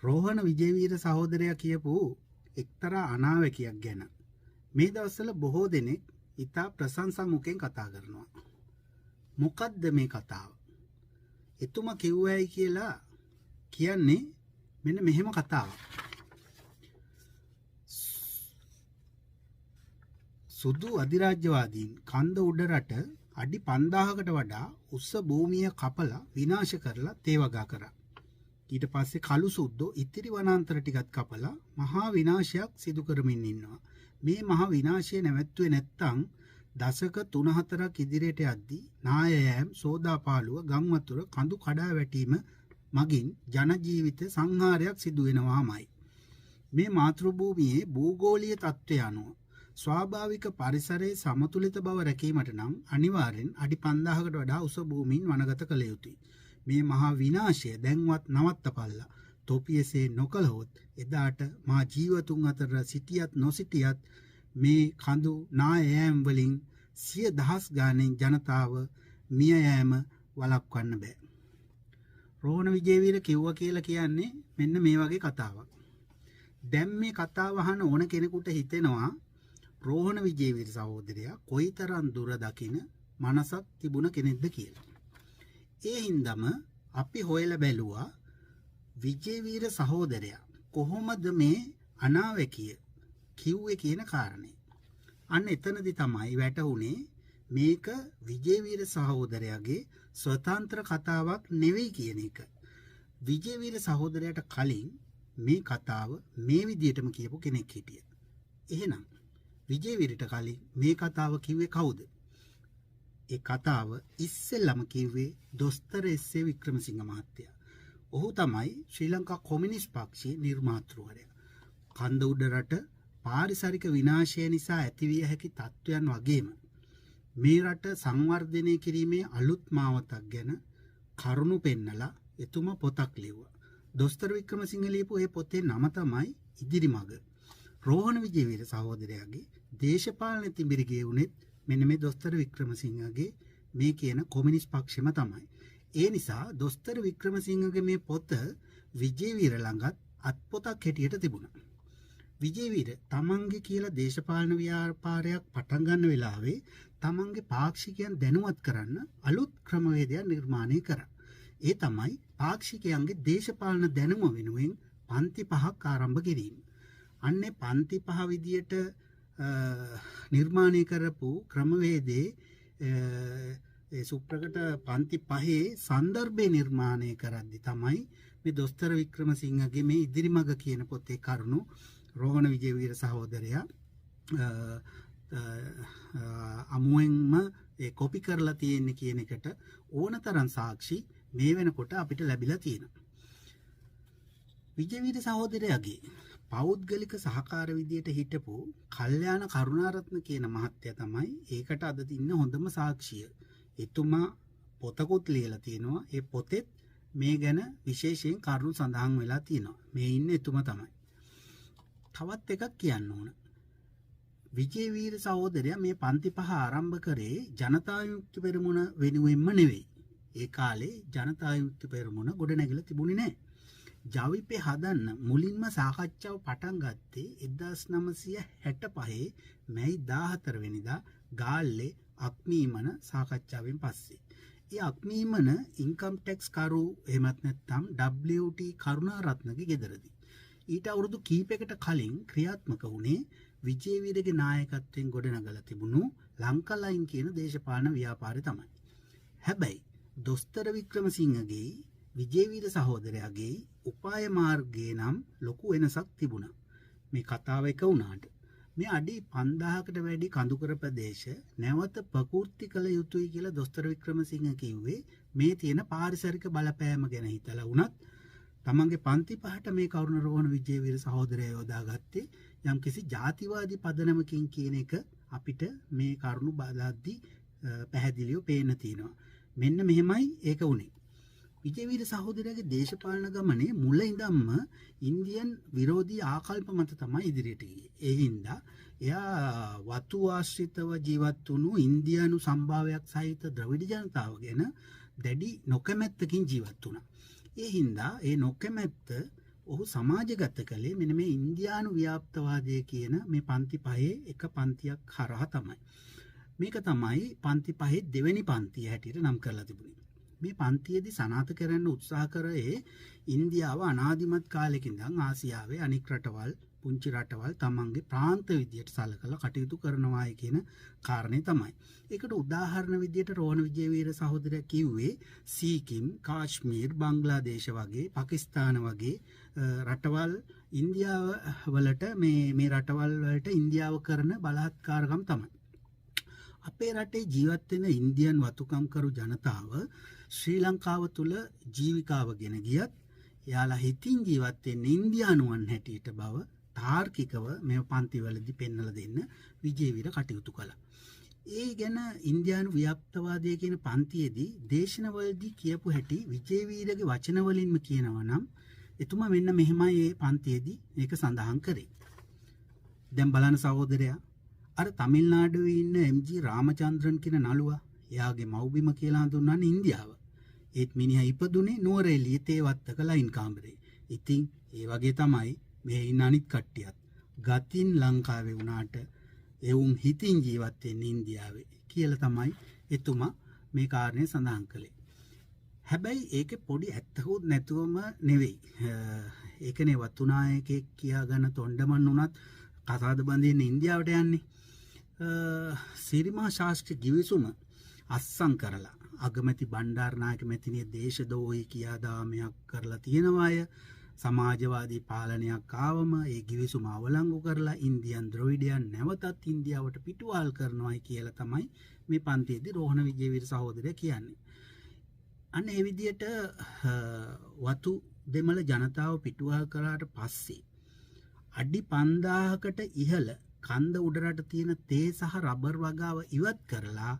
රෝහණ විජේවීර සහෝදරයා කියපු එක්තරා අනාවැකියක් ගැන මේ දවස්වල බොහෝ දෙනෙක් ඉතා ප්‍රශංසා මුඛයෙන් කතා කරනවා. මොකද්ද මේ කතාව? එතුමා කිව්වයි කියලා කියන්නේ මෙන්න මෙහෙම කතාවක්. සුදු අධිරාජ්‍යවාදීන් කන්ද උඩරට අඩි 5000කට වඩා උස්ස භූමිය කපලා විනාශ කරලා තේවගා කරා. ඊට පස්සේ කළු සුද්දෝ ඉතිරි වනාන්තර ටිකත් කපලා මහා විනාශයක් සිදු කරමින් ඉන්නවා. මේ මහා විනාශය නැවැත්තුවේ නැත්තම් දශක 3-4ක් ඉදිරියට යද්දී නායයෑම් සෝදාපාලුව ගම් වතුර කඳු කඩා වැටීම මගින් ජන ජීවිත සංහාරයක් සිදු වෙනවාමයි. මේ මාතෘභූමියේ භූගෝලීය තත්ත්වය අනුව ස්වාභාවික පරිසරයේ සමතුලිත බව රැකීමට නම් අනිවාර්යෙන් අඩි 5000කට වඩා උස භූමීන් වනගත කළ යුතුයි. මේ මහා විනාශය දැන්වත් නවත්තපල්ලා. තොපියසේ නොකළහොත් එදාට මා ජීවතුන් අතර සිටියත් නොසිටියත් මේ කඳු නායෑම් වලින් 100,000 ගාණෙන් ජනතාව මිය යෑම වළක්වන්න බෑ. රෝහණ විජේවීර කිව්වා කියලා කියන්නේ මෙන්න මේ වගේ කතාවක්. දැන් මේ කතාව අහන ඕන කෙනෙකුට හිතෙනවා රෝහණ විජේවීර සහෝදරයා කොයිතරම් දුර දකින මනසක් තිබුණ කෙනෙක්ද කියලා. ඒ හින්දාම අපි හොයලා බැලුවා විජේවීර සහෝදරයා කොහොමද මේ අනාවැකිය කිව්වේ කියන කාරණේ. අන්න එතනදි තමයි වැටහුනේ මේක විජේවීර සහෝදරයාගේ ස්වතන්ත්‍ර කතාවක් නෙවෙයි කියන එක. විජේවීර සහෝදරයාට කලින් මේ කතාව මේ විදිහටම කියපු කෙනෙක් හිටියා. එහෙනම් විජේවීරට කලින් මේ කතාව කිව්වේ කවුද? ඒ කතාව ඉස්සෙල්ලම කිව්වේ දොස්තර එස්.ඒ. වික්‍රමසිංහ මහත්තයා. ඔහු තමයි ශ්‍රී ලංකා කොමියුනිස්ට් පක්ෂයේ නිර්මාතෘවරයා. කන්ද උඩරට පාරිසරික විනාශය නිසා ඇතිවිය හැකි තත්ත්වයන් වගේම මේ රට සංවර්ධනය කිරීමේ අලුත් මාවතක් ගැන කරුණු පෙන්නලා එතුමා පොතක් ලිව්වා. දොස්තර වික්‍රමසිංහ ලියපු ඒ පොතේ නම තමයි ඉදිරි මඟ. රෝහණ විජේවීර සහෝදරයාගේ දේශපාලන තිඹිරගේ උනේත් මෙන්න මේ දොස්තර වික්‍රමසිංහගේ මේ කියන කොමියුනිස්ට් පක්ෂෙම තමයි. ඒ නිසා දොස්තර වික්‍රමසිංහගේ මේ පොත විජේවීර ළඟත් අත්පොතක් හැටියට තිබුණා. විජේවීර තමන්ගේ කියලා දේශපාලන ව්‍යාපාරයක් පටන් ගන්න වෙලාවේ තමන්ගේ පාක්ෂිකයන් දැනුවත් කරන්න අලුත් ක්‍රමවේදයක් නිර්මාණය කරා. ඒ තමයි පාක්ෂිකයන්ගේ දේශපාලන දැනුම වෙනුවෙන් පන්ති 5ක් ආරම්භ කිරීම. අන්නේ පන්ති 5 විදියට නිර්මාණය කරපු ක්‍රමවේදයේ සුප්‍රකට පන්ති 5 සන්දර්භය නිර්මාණය කරද්දි තමයි මේ දොස්තර වික්‍රමසිංහගේ මේ ඉදිරි මඟ කියන පොතේ කරුණු රෝහණ විජේවීර සහෝදරයා අමුවෙන්ම කොපි කරලා තියෙන්නේ කියන එකට ඕනතරම් සාක්ෂි මේ වෙනකොට අපිට ලැබිලා තියෙනවා. විජේවීර සහෝදරයාගේ පෞද්ගලික සහකාර විදියට හිටපු කල්යාණ කරුණාරත්න කියන මහත්තයා තමයි ඒකට අද තින්න හොඳම සාක්ෂිය. එතුමා පොතකුත් ලියලා තියෙනවා. ඒ පොතෙත් මේ ගැන විශේෂයෙන් කරුණු සඳහන් වෙලා තියෙනවා. මේ ඉන්නේ එතුමා තමයි. තවත් එකක් කියන්න ඕන. විජේවීර සහෝදරයා මේ පන්ති 5 ආරම්භ කරේ ජනතා විමුක්ති පෙරමුණ වෙනුවෙන්ම නෙවෙයි. ඒ කාලේ ජනතා විමුක්ති පෙරමුණ ගොඩ නැගිලා තිබුණේ නැහැ. ජවිපේ හදන්න මුලින්ම සාකච්ඡාව පටන් ගත්තේ 1965 මැයි 14 වෙනිදා ගාල්ලේ අක්මීමන සාකච්ඡාවෙන් පස්සේ. ඒ අක්මීමන ඉන්කම් ටැක්ස් කරු එහෙමත් නැත්නම් WT කරුණාරත්නගේ ගෙදරදී. ඊට අවුරුදු කීපයකට කලින් ක්‍රියාත්මක වුණේ විජේවීරගේ නායකත්වයෙන් ගොඩනගලා තිබුණු ලංකාලයින් කියන දේශපාලන ව්‍යාපාරය තමයි. හැබැයි දොස්තර වික්‍රමසිංහගේ විජේවීර සහෝදරයාගේ උපාය මාර්ගයේ නම් ලොකු වෙනසක් තිබුණා. මේ කතාව එක වුණාට මේ අඩි 5000කට වැඩි කඳුකර ප්‍රදේශ නැවත ප්‍රකෘති කළ යුතුයි කියලා දොස්තර වික්‍රමසිංහ කිව්වේ මේ තියෙන පාරිසරික බලපෑම ගැන හිතලා වුණත් තමන්ගේ පන්ති 5ට මේ කරුණ රෝහණ විජේවීර සහෝදරයා යොදාගත්තේ යම්කිසි ජාතිවාදී පදනමකින් කියන එක අපිට මේ කරුණු බලද්දී පැහැදිලිව පේන්න තියෙනවා. මෙන්න මෙහෙමයි ඒක උනේ. විජේවීර සහෝදරයාගේ දේශපාලන ගමනේ මුල ඉඳන්ම ඉන්දියන් විරෝධී ආකල්ප මත තමයි ඉදිරියට ගියේ. ඒ හින්දා එයා වතු ආශ්‍රිතව ජීවත් වුණු ඉන්දියානු සම්භාවයක් සහිත ද්‍රවිඩ ජනතාව ගැන දැඩි නොකමැත්තකින් ජීවත් වුණා. ඒ හින්දා ඒ නොකමැත්ත ඔහු සමාජගත කළේ මෙන්න මේ ඉන්දියානු ව්‍යාප්තවාදය කියන මේ පන්ති පහේ එක පන්තියක් හරහා තමයි. මේක තමයි පන්ති පහේ දෙවෙනි පන්තිය හැටියට නම් කරලා තිබුණේ. මේ පන්තියේදී සනාථ කරන්න උත්සාහ කරේ ඉන්දියාව අනාදිමත් කාලෙක ඉඳන් ආසියාවේ අනික් රටවල් පුංචි රටවල් තමන්ගේ ප්‍රාන්ත විදියට සලකලා කටයුතු කරනවායි කියන කාරණේ තමයි. ඒකට උදාහරණ විදියට රෝහණ විජේවීර සහෝදරයා කිව්වේ සීකිම්, කාශ්මීර්, බංග්ලාදේශ වගේ, පාකිස්තාන වගේ රටවල් ඉන්දියාව වලට මේ රටවල් වලට ඉන්දියාව කරන බලහත්කාරකම් තමයි. අපේ රටේ ජීවත් වෙන ඉන්දියන් වතුකම්කරු ජනතාව ශ්‍රී ලංකාව තුල ජීවිකාව ගෙන ගියත් එයාලා හිතින් ජීවත් වෙන්නේ ඉන්දියානුවන් හැටියට බව තාර්කිකව මේ පන්තිවලදී පෙන්වලා දෙන්න විජේවීර කටයුතු කළා. ඒ ගැන ඉන්දියානු ව්‍යාප්තවාදය කියන පන්තියේදී දේශනවලදී කියපු හැටි විජේවීරගේ වචන වලින්ම කියනවා නම් එතුමා මෙන්න මෙහෙමයි මේ පන්තියේදී මේක සඳහන් කරේ. දැන් බලන්න සහෝදරයා අර තමිල්නාඩුවේ ඉන්න එම්.ජී. රාමචන්ද්‍රන් කියන නළුවා එයාගේ මව්බිම කියලා හඳුන්වන්නේ ඉන්දියාව. ඒත් මිනිහා ඉපදුනේ නුවරඑළිය තේවත්තක ලයින් කාමරේ. ඉතින් ඒ වගේ තමයි මේ ඉන්න අනිත් කට්ටියත්. ගතින් ලංකාවේ වුණාට එවුන් හිතින් ජීවත් වෙන්නේ ඉන්දියාවේ කියලා තමයි එතුමා මේ කාරණේ සඳහන් කළේ. හැබැයි ඒකේ පොඩි ඇත්තකුත් නැතුවම නෙවෙයි. ඒකනේ වතුනායකෙක් කියාගෙන තොණ්ඩමන් උනත් කසාද බඳින්න ඉන්දියාවට යන්නේ. සිරිමා ශාස්ත්‍රී ගිවිසුම අස්සම් කරලා අගමැති බණ්ඩාරනායක මැතිණිය දේශදෝහි කියා දාමයක් කරලා තියෙනවා අය. සමාජවාදී පාලනයක් ආවම ඒ ගිවිසුම අවලංගු කරලා ඉන්දියන් ද්‍රවිඩයන් නැවතත් ඉන්දියාවට පිටුවහල් කරනවායි කියලා තමයි මේ පන්තියේදී රෝහණ විජේවීර සහෝදරයා කියන්නේ. අන්න ඒ විදිහට වතු දෙමළ ජනතාව පිටුවහල් කරාට පස්සේ අඩි 5000කට ඉහළ කන්ද උඩරට තියෙන තේ සහ රබර් වගාව ඉවත් කරලා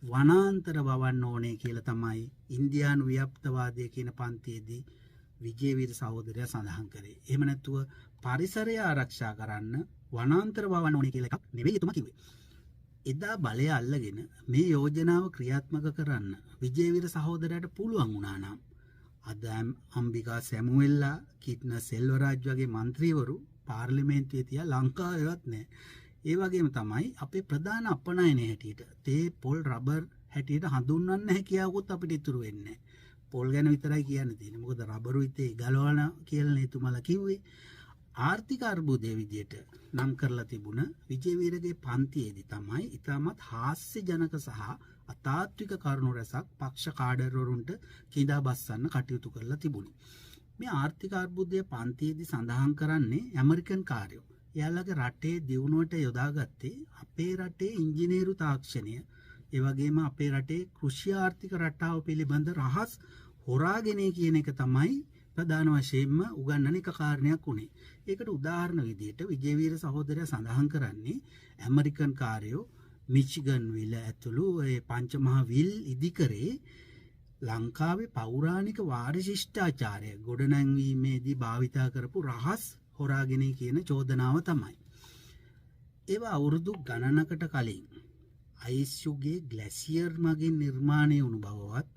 වනාන්තර වවන්න ඕනේ කියලා තමයි ඉන්දියානු ව්‍යාප්තවාදය කියන පන්තියේදී විජේවීර සහෝදරයා සඳහන් කරේ. එහෙම නැතුව පරිසරය ආරක්ෂා කරන්න වනාන්තර වවන්න ඕනේ කියලා එකක් නෙවෙයි එතුමා කිව්වේ. එදා බලය අල්ලගෙන මේ යෝජනාව ක්‍රියාත්මක කරන්න විජේවීර සහෝදරයාට පුළුවන් වුණා නම් අද අම්බිකා සැමුවෙල්ලා, කිට්න සෙල්වරාජ් වගේ മന്ത്രിවරු පාර්ලිමේන්තුවේ තියා ලංකාවේවත් නැහැ. ඒ වගේම තමයි අපේ ප්‍රධාන අපනයනය හැටියට තේ පොල් රබර් හැටියට හඳුන්වන්න නැහැ කියාවොත් අපිට ඉතුරු වෙන්නේ. පොල් ගැන විතරයි කියන්න තියෙන්නේ. මොකද රබරුයි තේ ගලවන කියලා එතුමාලා කිව්වේ. ආර්ථික අර්බුදයේ විදියට නම් කරලා තිබුණ විජේවීරගේ පන්තියේදී තමයි ඉතාමත් හාස්‍යජනක සහ අතාත්වික කරුණු රැසක් පක්ෂ කාඩර්වරුන්ට කිඳා බස්සන්න කටයුතු කරලා තිබුණේ. මේ ආර්ථික අර්බුදයේ පන්තියේදී සඳහන් කරන්නේ ඇමරිකන් කාර්යෝ. එයාලගේ රටේ දියුණුවට යොදාගත්තේ අපේ රටේ ඉංජිනේරු තාක්ෂණය, ඒ වගේම අපේ රටේ කෘෂි ආර්ථික රටාව පිළිබඳ රහස් හොරාගෙන කියන එක තමයි ප්‍රධාන වශයෙන්ම උගන්වන එක කාරණයක් උනේ. ඒකට උදාහරණ විදිහට විජේවීර සහෝදරයා සඳහන් කරන්නේ ඇමරිකන් කාර්යෝ මිචිගන් විල ඇතුළු ඒ පංචමහා විල් ඉදිකරේ ලංකාවේ පෞරාණික වාරි ශිෂ්ටාචාරය ගොඩනැංවීමේදී භාවිතා කරපු රහස් හොරාගෙන කියන චෝදනාව තමයි. ඒවා අවුරුදු ගණනකට කලින් අයිස් යුගයේ ග්ලැසියර් මගින් නිර්මාණය වුණු බවවත්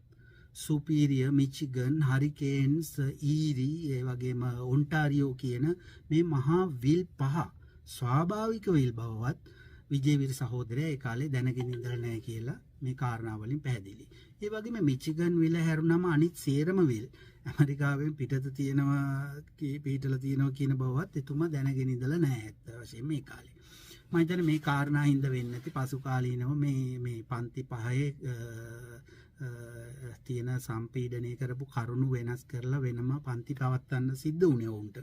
සුපීරිය, මිචිගන්, හරිකේන්ස්, ඊරි, ඒ වගේම ඔන්ටාරියෝ කියන මේ මහා විල් පහ ස්වාභාවික විල් බවවත් විජේවීර සහෝදරයා ඒ කාලේ දැනගෙන ඉඳලා නැහැ කියලා මේ කාරණා වලින් පැහැදිලි. ඒ වගේම මිචිගන් විල හැරුණාම අනිත් සේරම විල් ඇමරිකාවෙන් පිටත තියෙනවා පිටලා තියෙනවා කියන බවවත් එතුමා දැනගෙන ඉඳලා නැහැ ඇත්ත වශයෙන්ම මේ කාලේ. මම හිතන්නේ මේ කාරණා හින්දා වෙන්නේ නැති පසු කාලීනව මේ පන්ති පහේ තියෙන සම්පීඩනය කරපු කරුණු වෙනස් කරලා වෙනම පන්ති පවත්වන්න සිද්ධ වුණේ වුන්ට.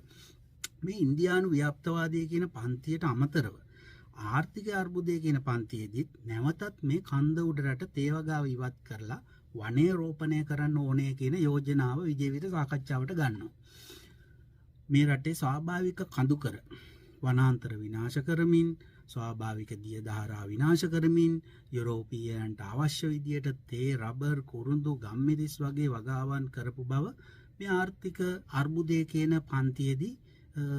මේ ඉන්දියානු ව්‍යාප්තවාදය කියන පන්තියට අමතරව ආර්ථික අර්බුදය කියන පන්තියේදීත් නැවතත් මේ කන්ද උඩරට තේවගාව ඉවත් කරලා වනය රෝපණය කරන්න ඕනේ කියන යෝජනාව විජේවීර සාකච්ඡාවට ගන්නවා. මේ රටේ ස්වාභාවික කඳුකර වනාන්තර විනාශ කරමින්, ස්වාභාවික දිය දහරා විනාශ කරමින්, යුරෝපීයන්ට අවශ්‍ය විදියට තේ, රබර්, කුරුඳු, ගම්මිරිස් වගේ වගාවන් කරපු බව මේ ආර්ථික අර්බුදය කියන පන්තියේදී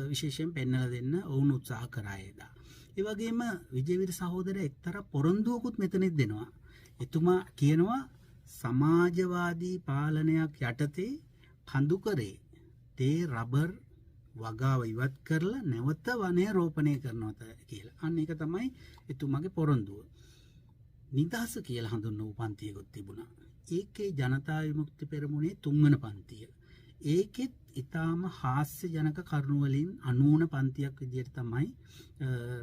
විශේෂයෙන් පෙන්වලා දෙන්න ඔවුන් උත්සාහ කරා එදා. ඒ වගේම විජේවීර සහෝදරයා එක්තරා පොරොන්දුවකුත් මෙතනත් දෙනවා. එතුමා කියනවා සමාජවාදී පාලනයක් යටතේ කඳුකරේ තේ, රබර් වගාව ඉවත් කරලා නැවත වනය රෝපණය කරනවා කියලා. අන්න ඒක තමයි එතුමාගේ පොරොන්දුව. නිදහස කියලා හඳුන්වපු පන්තියකුත් තිබුණා. ඒකේ ජනතා විමුක්ති පෙරමුණේ 3 වන පන්තිය. ඒකෙත් ඊටාම හාස්‍ය ජනක කරුණු වලින් 90 පන්තියක් විදිහට තමයි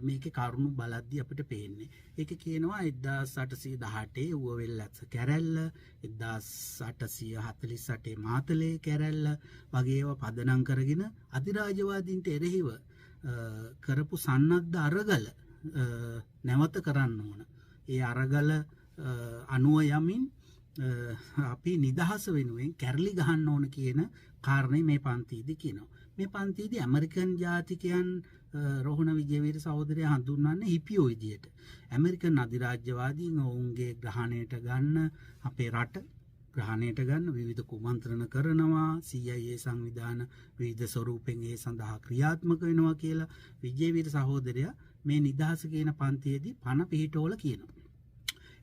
මේකේ කරුණු බලද්දී අපිට පේන්නේ. ඒක කියනවා 1818 ඌවවෙල්ලස්ස කැරැල්ල, 1848 මාතලේ කැරැල්ල වගේ ඒවා පදනම් කරගෙන අධිරාජ්‍යවාදීන්ට එරෙහිව කරපු සන්නද්ධ අරගල නැවත කරන්න ඕන. ඒ අරගල අනුව යමින් අපි නිදහස වෙනුවෙන් කැරලි ගහන්න ඕන කියන කාරණේ මේ පන්තියේදී කියනවා. මේ පන්තියේදී ඇමරිකන් ජාතිකයන් රෝහණ විජේවීර සහෝදරයා හඳුන්වන්නේ හිපියෝ විදියට. ඇමරිකන් අධිරාජ්‍යවාදීන් ඔවුන්ගේ ග්‍රහණයට ගන්න අපේ රට ග්‍රහණයට ගන්න විවිධ කුමන්ත්‍රණ කරනවා. CIA සංවිධාන විවිධ ස්වරූපෙන් ඒ සඳහා ක්‍රියාත්මක වෙනවා කියලා විජේවීර සහෝදරයා මේ නිදහස කියන පන්තියේදී පණ පිහිටවල කියනවා.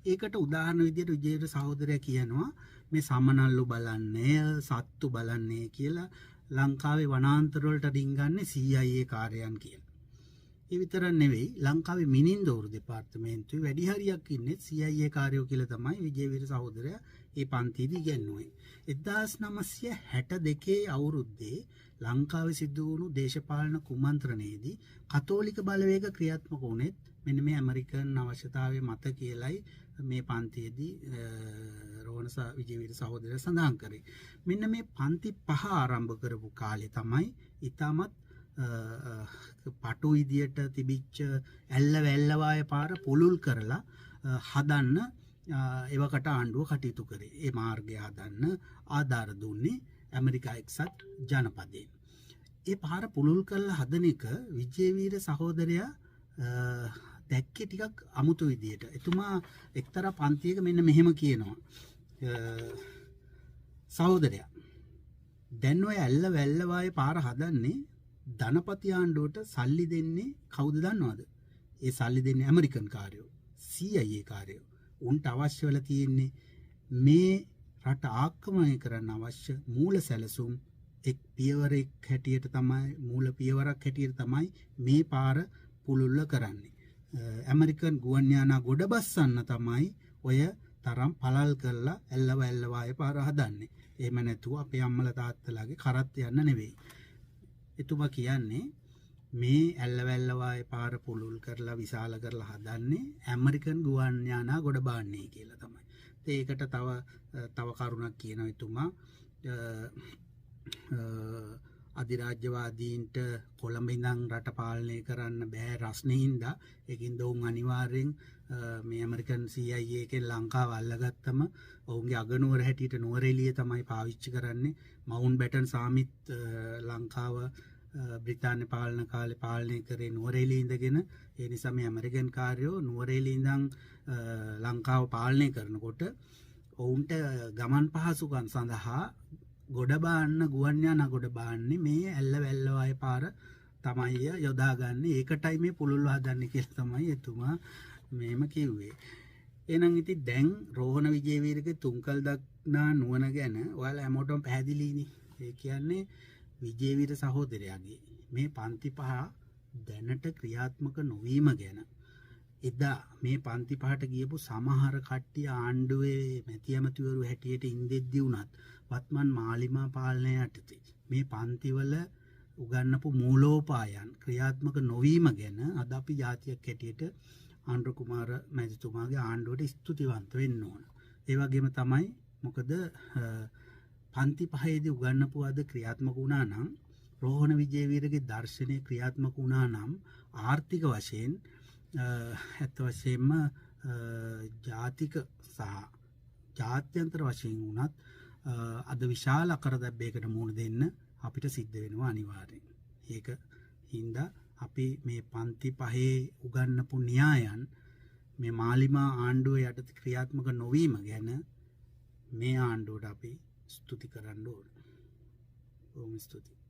ඒකට උදාහරණ විදියට විජේවීර සහෝදරයා කියනවා මේ සමනල්ලු බලන්නේ සත්තු බලන්නේ කියලා ලංකාවේ වනාන්තර වලට රින්ගන්නේ CIA කාර්යයන් කියලා. ඒ විතරක් නෙවෙයි ලංකාවේ මිනින්දෝරු දෙපාර්තමේන්තුවේ වැඩි හරියක් ඉන්නේ CIA කාර්යෝ කියලා තමයි විජේවීර සහෝදරයා මේ පන්තියේදී ඉගෙනුවේ. 1962 අවුරුද්දේ ලංකාවේ සිදු වුණු දේශපාලන කුමන්ත්‍රණයේදී කතෝලික බලවේග ක්‍රියාත්මක වුණෙත් මෙන්න මේ ඇමරිකන් අවශ්‍යතාවය මත කියලයි මේ පන්තියේදී රෝහණ විජේවීර සහෝදරයා සඳහන් කරේ. මෙන්න මේ පන්ති 5 ආරම්භ කරපු කාලේ තමයි ඊටමත් පටු විදියට තිබිච්ච ඇල්ල වැල්ලවාය පාර පුළුල් කරලා හදන්න එවකට ආණ්ඩුව කටයුතු කරේ. ඒ මාර්ගය හදන්න ආධාර දුන්නේ ඇමරිකා එක්සත් ජනපදයෙන්. ඒ පාර පුළුල් කරලා හදන එක විජේවීර සහෝදරයා දැක්කේ ටිකක් අමුතු විදියට. එතුමා එක්තරා පන්තියක මෙන්න මෙහෙම කියනවා. සහෝදරයා දැන් ඔය ඇල්ල වැල්ලවාය පාර හදන්නේ ධනපති ආණ්ඩුවට සල්ලි දෙන්නේ කවුද දන්නවද? ඒ සල්ලි දෙන්නේ ඇමරිකන් කාර්යෝ, CIA කාර්යෝ. උන්ට අවශ්‍ය වෙලා තියෙන්නේ මේ රට ආක්‍රමණය කරන්න අවශ්‍ය මූල සැලසුම් එක් පියවරක් හැටියට තමයි මූල පියවරක් හැටියට තමයි මේ පාර පුළුල්ල කරන්නේ. ඇමරිකන් ගුවන් යානා ගොඩ බස්සන්න තමයි ඔය තරම් පළල් කරලා ඇල්ලව ඇල්ලවාය පාර හදන්නේ. එහෙම නැතුව අපේ අම්මලා තාත්තලාගේ කරත් යන්න නෙවෙයි. එතුමා කියන්නේ මේ ඇල්ලවැල්ලවාය පාර පුළුල් කරලා විශාල කරලා හදන්නේ ඇමරිකන් ගුවන් යානා ගොඩ බාන්නේ කියලා තමයි. ඒකට තව කරුණක් කියනවා එතුමා අධිරාජ්‍යවාදීන්ට කොළඹ ඉඳන් රට පාලනය කරන්න බෑ රස්නේ හින්දා ඒකින්ද ඔවුන් අනිවාර්යෙන් මේ ඇමරිකන් CIA එකෙන් ලංකාව අල්ලගත්තම ඔවුන්ගේ අගනුවර හැටියට නුවරඑළිය තමයි පාවිච්චි කරන්නේ. මවුන්ට් බැටන් සාමිත් ලංකාව බ්‍රිතාන්‍ය පාලන කාලේ පාලනය කරේ නුවරඑළිය ඉඳගෙන. ඒ නිසා මේ ඇමරිකන් කාර්යෝ නුවරඑළිය ඉඳන් ලංකාව පාලනය කරනකොට ඔවුන්ට ගමන් පහසුකම් සඳහා ගොඩ බාන්න ගුවන් යානා ගොඩ බාන්නේ මේ ඇල්ල වැල්ලවාය පාර තමයි යොදාගන්නේ. ඒකටයි මේ පුළුල් හදන්නේ කියලා තමයි එතුමා මේම කිව්වේ. එහෙනම් ඉතින් දැන් රෝහණ විජේවීරගේ තුන්කල් දක්නා නුවණ ගැන ඔයාලා හැමෝටම පැහැදිලිනේ. ඒ කියන්නේ විජේවීර සහෝදරයාගේ මේ පන්ති 5 දැනට ක්‍රියාත්මක නොවීම ගැන එදා මේ පන්ති 5ට ගියපු සමහර කට්ටිය ආණ්ඩුවේ මැති ඇමතිවරු හැටියට ඉඳෙද්දී උනත් වත්මන් මාලිමා පාලනය යටතේ මේ පන්තිවල උගන්වපු මූලෝපායන් ක්‍රියාත්මක නොවීම ගැන අද අපි ජාතියක් හැටියට ආණ්ඩු කුමාර මැතිතුමාගේ ආණ්ඩුවට ස්තුතිවන්ත වෙන්න ඕන. ඒ වගේම තමයි මොකද පන්ති 5ේදී උගන්වපු අද ක්‍රියාත්මක වුණා නම් රෝහණ විජේවීරගේ දර්ශනය ක්‍රියාත්මක වුණා නම් ආර්ථික වශයෙන් ඇත්ත වශයෙන්ම ජාතික සහ ජාත්‍යන්තර වශයෙන් වුණත් අද විශාල අකරදැබ්බයකට මුහුණ දෙන්න අපිට සිද්ධ වෙනවා අනිවාර්යෙන්. ඒක හින්දා අපි මේ පන්ති 5 උගන්වපු න්‍යායන් මේ මාලිමා ආණ්ඩුව යටතේ ක්‍රියාත්මක නොවීම ගැන මේ ආණ්ඩුවට අපි ස්තුති කරන්න ඕන. බොහොම ස්තුතියි.